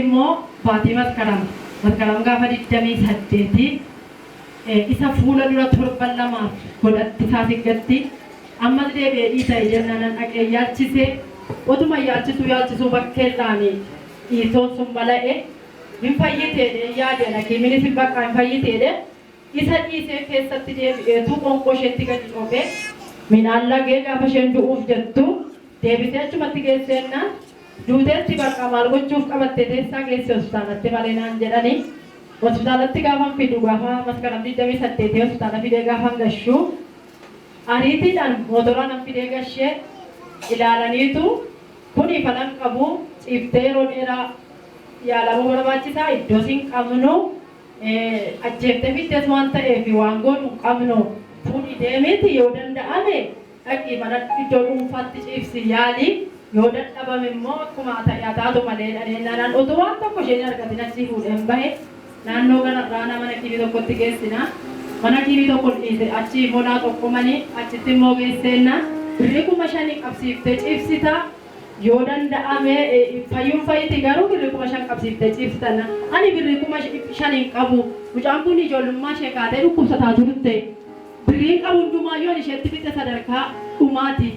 immoo baatii maskaram gaafa 28 isa fuula dura torban lamaaf godhatti taasiggatti ammas deebi'ee dhiisa jennaan dhaqee yaalchisee otuma yaalchisuu bakkeerraanii dhiitoon sun bala'e hin fayyiteedhe yaade naqee minis bakka hin fayyiteedhe isa dhiisee keessatti deebi'eetu qoonqoo isheetti gadi dhoobee minaan lagee gaafa isheen du'uuf jettu deebitee achumatti geessennaan duuteetti bakka maal gochuuf qabattee teessaa geesse hospitaalatti malee naan jedhanii hospitaalatti gaafan fidu gaafa maskaram 28 hospitaala fidee gaafan gashuu ariitiidhaan mootoraan an fidee gashee ilaalaniitu kuni falan qabu ciiftee yeroo dheeraa yaalamuu barbaachisaa iddoo siin qabnu ajjeeftee fiddes waan ta'eef waan godhu qabnu fuudhi deemiti yoo danda'ame dhaqii mana iddoo dhuunfaatti ciibsi yaalii yoo dadhabame immoo akkuma taatu malee dhaneenaan otoo waan tokko isheen argatin achii fuudheen bahe naannoo kanarraa mana kiibii tokkotti geessina mana kiibii tokko dhiise achii bonaa tokkomanii achitti immoo geesseenna birrii 5,000 qabsiiftee ciibsita yoo danda'ame fayyuun fayyiti garuu birrii 5,000 qabsiiftee ciibsitanna ani birrii 5,000 qabu mucaan kun ijoollummaa ishee kaatee dhukkubsataa turte birriin qabu hundumaa yoon isheetti fixe sadarkaa dhumaati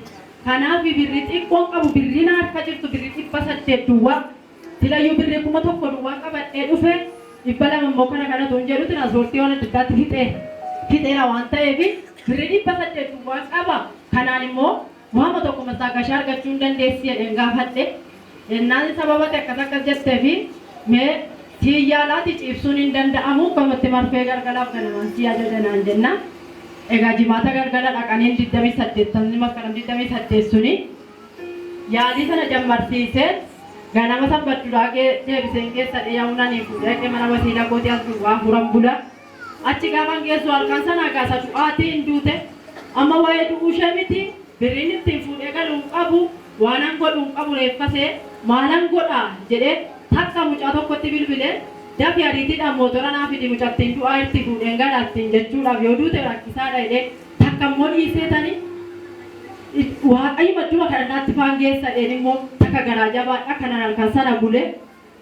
kanaaf birrii xiqqoon qabu birriin harka jirtu birrii 800 duwwaa silayyuu birrii 1,000 duwwaa qabadhee dhufe 200 immoo kana tuun jedhu tiraanspoortii waan addaatti fixeera waan ta'eef birrii 800 duwwaa qaba kanaan immoo waama tokko masaaqashaa argachuu hin dandeessi jedheen gaafadhe jennaan sababa akkas jetteefi mee siyyaalaati ciibsuun hin danda'amu kamatti marfee gargalaaf ganamaan siyyaa jajanaan jenna egaa jimaata gargala dhaqaniin 28 maskaram 28 suni yaalii sana jammarsiisee ganama sanbadduraa deebiseen keessa dhiyaa'uunanii fuudhee mana wasiila gootii as duwwaa furan bula achi gaafan geessu halkan sana gaasa du'aatii hin duute amma waa'ee du'uu ishee miti birriin ittiin fuudhee galuun qabu waanan godhuun qabu reeffasee maalan godhaa jedhee takka mucaa tokkotti bilbilee dafi ariitiidhaan mootora naa fidi mucattiin du'aa itti fuudheen galaattiin jechuudhaaf yoo duute rakkisaadha jedhee takka immoo dhiiseetanii waaqayyo madduma kadhannaatti faan geessa dheen immoo takka garaa jabaadha kanan halkan sana bule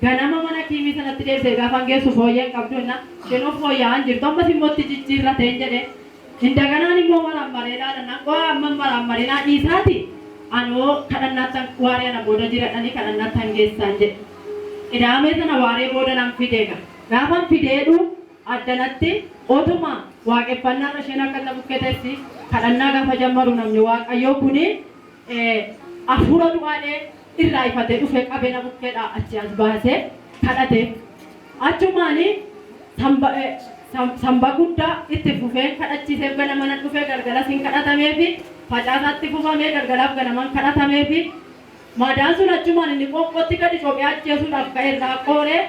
ganama mana kiimii sanatti deebisee gaafan geessu fooyyeen qabdu inna isheen of fooyya'an jirtu ammas immoo itti jijjiirrateen jedhe hindaganaan immoo maraan bareedaadha naqoo amma maraan bareedaa dhiisaati anoo kadhannaattan waaree ana booda jiradhanii kadhannaattan geessaan jedhe idaamee sana waaree booda nan fideega gaafan fideedhu addanatti otuma waaqeffannaarra isheen akka bukketeessi kadhannaa gaafa jammaru namni waaqayyoo kuni afuura du'aadhee irraa ifatee dhufee qabeena bukkeedhaa achi as baasee kadhate achumaanii samba guddaa itti fufee kadhachiiseef ganama dhufee galgalas hin kadhatameefi facaasaatti fufamee galgalaaf ganaman kadhatameefi maadaan sun achumaan inni qoqqootti gadi cophee ajjeesuudhaaf ka'eerraa qooree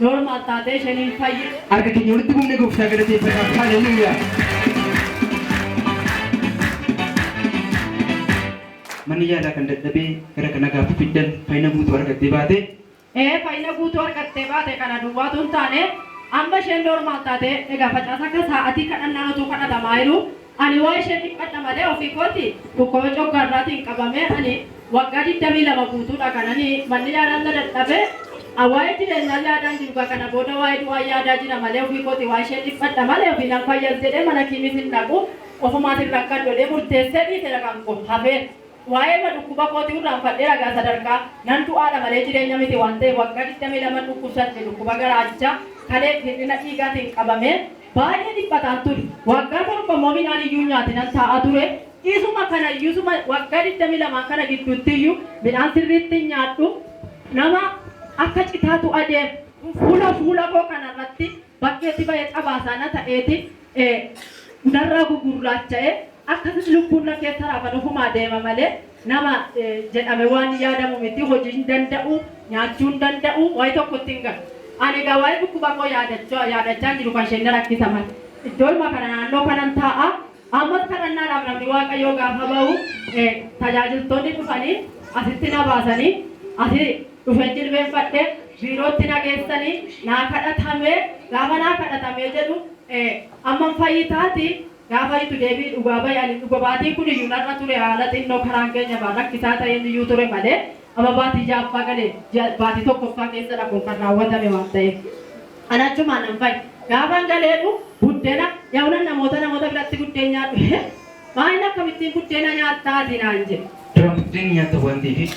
normaal taatee isheen fayyi. Harka keenya walitti humna gooftaa galateeffataaf haleluuyaa. Manni yaalaa kan dadhabee gara kana gaafa fiddan fayyina guutuu argattee baate. Fayyina guutuu argattee baate kana duwwaatu hin taane amma isheen normaal taatee egaa facaasa akka sa'aatii kadhannaan utuu kadhatamaa jiru ani waa isheen dhiphadha malee ofii kooti dhukkuba coggaarraatiin qabamee ani waggaa 22 guutuudha kananii manni yaalaa dadhabee waa'ee jireenyaa yaadaan jiru kana booda waa'ee du'aa yaadaa jira malee ofii kooti waa isheen dhiphadha malee ofii nan fayyas jedhee mana kiimiis hin dhaqu ofumaatiin rakkan dhodhee murteessee dhiise dhaqan kun hafee waa'ee dhukkuba kooti irraan fadhee ragaa sadarkaa nan du'aadha malee jireenya miti waan ta'eef waggaa 22 dhukkubsatte dhukkuba garaachaa kalee hir'ina dhiigaatiin qabamee baay'ee dhiphataan ture waggaa torba immoo midhaan iyyuu nyaatinan taa'aa ture isuma kana iyyuusuma waggaa 22 kana gidduutti iyyuu midhaan sirriitti nyaadhu nama akka citaatu adeem fuula koo kanarratti bakkeetti bahee cabaasaana ta'eeti narraa gugurraacha'ee akkasii lubbuun na keessa raafa dhufumaa deema malee nama jedhame waan yaadamu miti hojii hin danda'u nyaachuu hin danda'u wayi tokkotti hin galu ani egaa waa'ee dhukkuba koo yaadachaa jiru kan isheen na rakkisa malee iddoo ilma kana naannoo kanan taa'a ammas kadhannaadhaaf namni waaqayyoo gaafa bahu tajaajiltoonni dhufanii asitti na baasanii asii dhufee jilbeenfadhee biirootti na geessanii naa kadhatamee gaafa naa kadhatamee jedhu amman fayyitaati gaafa itu deebii dhugaa bayani dhugaa baatii kun iyyuu narra ture haala xinnoo karaan keenya baan rakkisaa ta'een iyyuu ture malee amma baatii ja'affaa galee baatii tokkoffaa keessadha kun kan raawwatame waan ta'eef. Ana achumaan nan fa'i. Gaafan galeedhu buddeena yaa'unan namoota biratti buddeen nyaadhu. Maaliin akkamittiin buddeena nyaattaati naan jedhe. Duraan buddeen nyaata waan ta'eef.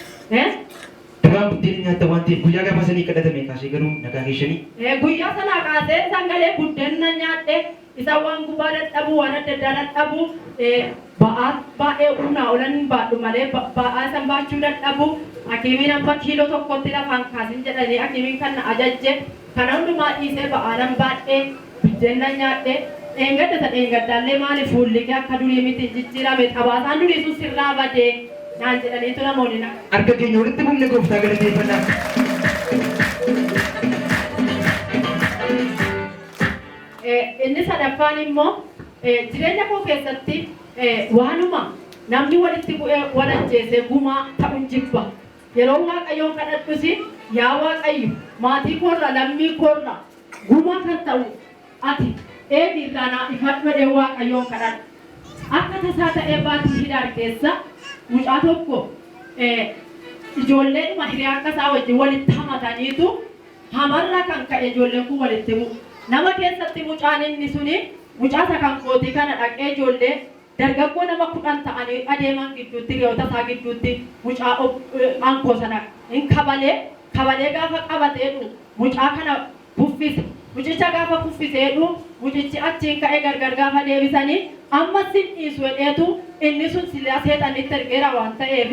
Duraan buddeen nyaata waan ta'eef guyyaa gaafa sanii kadhatame kaasee garuu nagaa keessanii. Guyyaa sanaa kaasee isaan galee buddeen na nyaadhe isa waan gubaa dadhabu waan adda addaa dadhabu ba'aa baay'ee humnaa olan baadhu malee ba'aa san baachuu dadhabu hakiimiin amma kiiloo tokkotti lafaan kaasin jedhanii hakiimiin kan na ajajje kana hundumaa dhiisee ba'aanan baadhee buddeen na nyaadhe dheengaddaallee maali fuulli kee akka durii miti jijjiirame tabaasaan durii sun sirraa badee naan jedhaniitu namoonni na. Harka keenya walitti bufne gooftaa galateeffannaa. Inni sadaffaan immoo jireenya koo keessatti waanuma namni walitti bu'ee wal ajjeesee gumaa ta'uun jibba. Yeroo waaqayyoon kadhadhus yaa waaqayyo maatii koorra lammii koorra gumaa kan ta'u ati eegi irraa ifadhu jedhee waaqayyoon kadhadha. Akka tasaa ta'ee baatii hidhaa keessa mucaa tokko ijoolleedhuma hiriyaa akka isaa wajjin walitti hamataniitu hamarra kan ka'e ijoolleen kun walitti bu'u. Nama keessatti mucaan inni suni mucaasa kan kootii kana dhaqee ijoollee dargaggoo nama 10 ta'anii adeeman gidduutti hiriyoota isaa gidduutti mucaa ankoo sana hin kabalee gaafa qabateedhu mucaa kana buffise. Mucicha gaafa buffiseedhu mucichi achiin ka'ee gargar gaafa deebisanii ammas hin dhiisu jedheetu inni sun silaa seexanitti ergeera waan ta'eef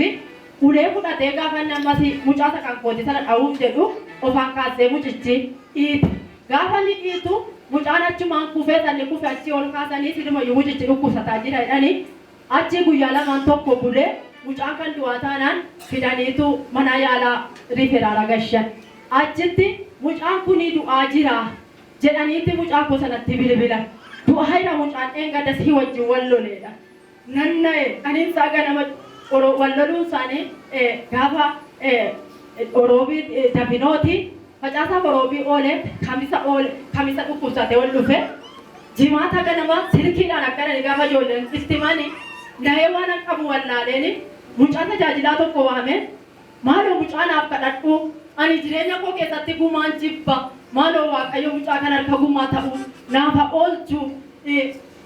ulee fudhatee gaafa namas mucaasa kan kootii sana dha'uuf jedhu ofaan kaasee mucichi dhiite. Gaafa ni dhiitu mucaan achumaan kufee sanni kufe achi ol kaasanii sidumayyuu mucichi dhukkubsataa jira jedhanii achi guyyaa lamaan tokko bulee mucaan kan du'aa taanaan fidaniitu mana yaalaa riferaala gashan. Achitti mucaan kunii du'aa jira jedhaniitti mucaa koo sanatti bilbilan. Du'aa jira mucaan dheengaddas hi wajjin wal loleedha. Nanna'e aniinsaa ganama wal loluun isaanii gaafa oroobii dafinooti. Facaasaa boroobii oolee kamisa dhukkubsatee ol dhufe jimaata ganama silkiidhaan akkanani gaafa ijoolleen istimanii na'ee waan an qabu wallaaleen mucaa tajaajilaa tokko waame maaloo mucaa naaf kadhadhu ani jireenya koo keessatti gumaan jibba maaloo waaqayyo mucaa kan harka gumaa ta'u naafa oolchu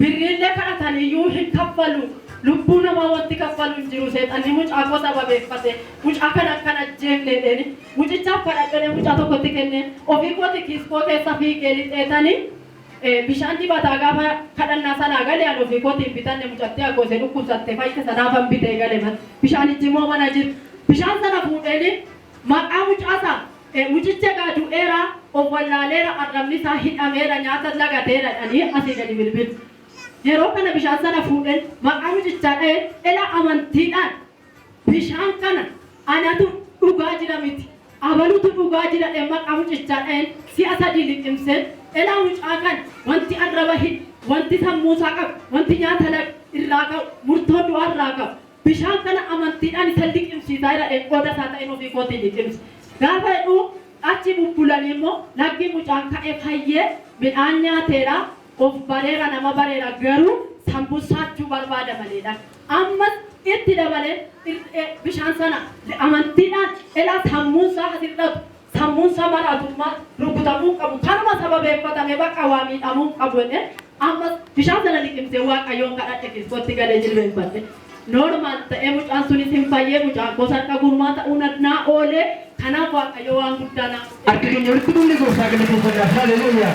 birriillee kadhataniyyuu hin kaffalu lubbuu namaa wanti kaffalu hin jiru seexanni mucaa koo sababeeffate mucaa kan akkana jeemneedheeni mucichaaf kadhadhane mucaa tokkotti kenne ofii kooti kiiskoo keessa fiigee lixeetanii bishaan dibataa gaafa kadhannaa sanaa galee an ofii kootiin bitanne mucatti agoosee dhukkubsatte fayyisa sanaafan bitee gale bishaanichi immoo mana jiru bishaan sana fuudheeni maqaa mucaasaa mucicha gaadu'eera of wallaaleera arrabni isaa hidhameera nyaata lagateera jedhanii asii gadi bilbilu. Yeroo kana bishaan sana fuudheen maqaa mucichaa dha'ee ela amantiidhaan bishaan kana anatu dhugaa jira miti abalutu dhugaa jira dhee maqaa mucichaa dha'een si'a sadii liqimseen ela mucaa kan wanti arraba hidhu wanti sammuusaa qabu wanti nyaata irraa qabu murtoo du'aa irraa qabu bishaan kana amantiidhaan isa liqimsiisaa jira dhee qooda isaa ta'een ofii kootiin liqimse. Gaafa jedhu achi bubbulanii immoo laggi mucaan ka'ee fayyee midhaan nyaateera. Of bareera nama bareera garuu sambuusaachuu barbaada maleedha. Ammas itti dabalee bishaan sana amantiidhaan elaa sammuusaa asirratti sammuusaa maraatummaa rukutamuu qabu kanuma sababeeffatame bakka waa miidhamuu qabu jedhee ammas bishaan sana liqimsee waaqayyoon kadhadhe kiskootti galee jilbeenfadhe. Normaal ta'ee mucaan sunis hin fayyee mucaan gosa akka gurmaa ta'uu naa oolee kanaaf waaqayyo waan guddaa naa. Akka keenya walitti dhufne gooftaa galateeffadhaa. Haleluuyaa.